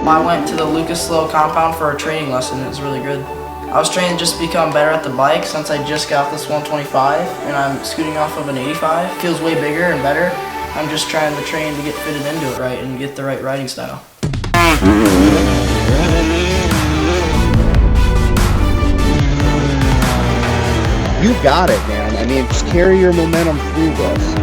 I went to the Lowe compound for a training lesson. It was really good. I was training just to become better at the bike since I just got this 125 and I'm scooting off of an 85. It feels way bigger and better. I'm just trying to train to get fitted into it right and get the right riding style. You got it, man. I mean, just carry your momentum through this.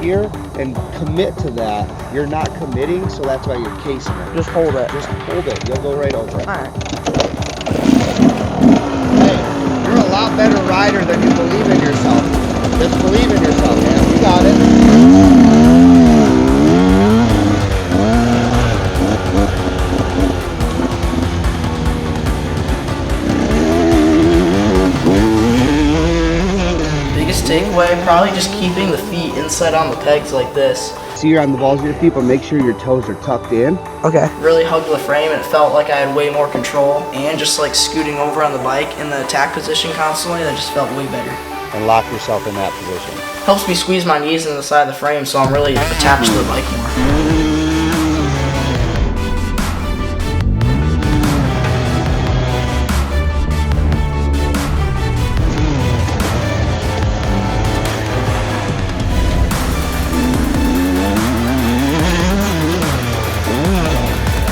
Here and commit to that. You're not committing, so that's why you're casing it. Just hold it. Just hold it. You'll go right over it. All right. Hey, you're a lot better rider than you believe in yourself. Just believe in yourself, man. You got it. Takeaway, probably just keeping the feet inside on the pegs like this. So you're on the balls of your feet, but make sure your toes are tucked in. Okay. Really hugged the frame and it felt like I had way more control, and just like scooting over on the bike in the attack position constantly, that just felt way better. And lock yourself in that position. Helps me squeeze my knees into the side of the frame so I'm really attached to the bike more.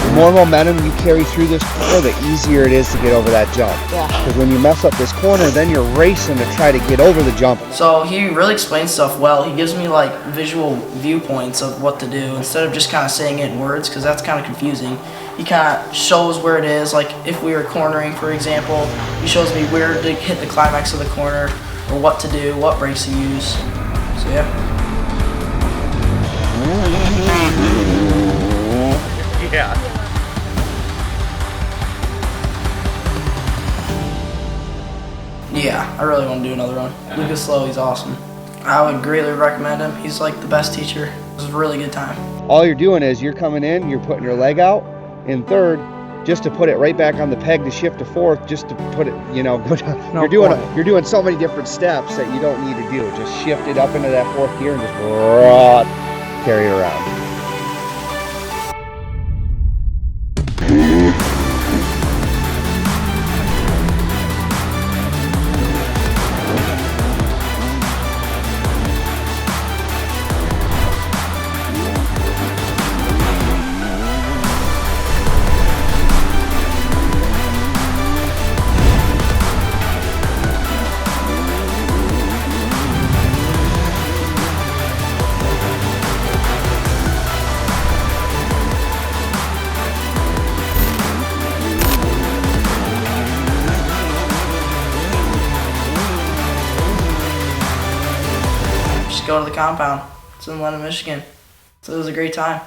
The more momentum you carry through this corner, the easier it is to get over that jump. Yeah. Because when you mess up this corner, then you're racing to try to get over the jump. So he really explains stuff well. He gives me like visual viewpoints of what to do instead of just kind of saying it in words, because that's kind of confusing. He kind of shows where it is, like if we were cornering, for example, he shows me where to hit the climax of the corner, or what to do, what brakes to use. So yeah. Yeah. Yeah, I really want to do another one. Lowe, he's awesome. I would greatly recommend him. He's like the best teacher. It was a really good time. All you're doing is you're coming in, you're putting your leg out in third, just to put it right back on the peg to shift to fourth, just to put it, you know, go down. You're doing so many different steps that you don't need to do. Just shift it up into that fourth gear and just carry it around. Just go to the compound. It's in Michigan. So it was a great time.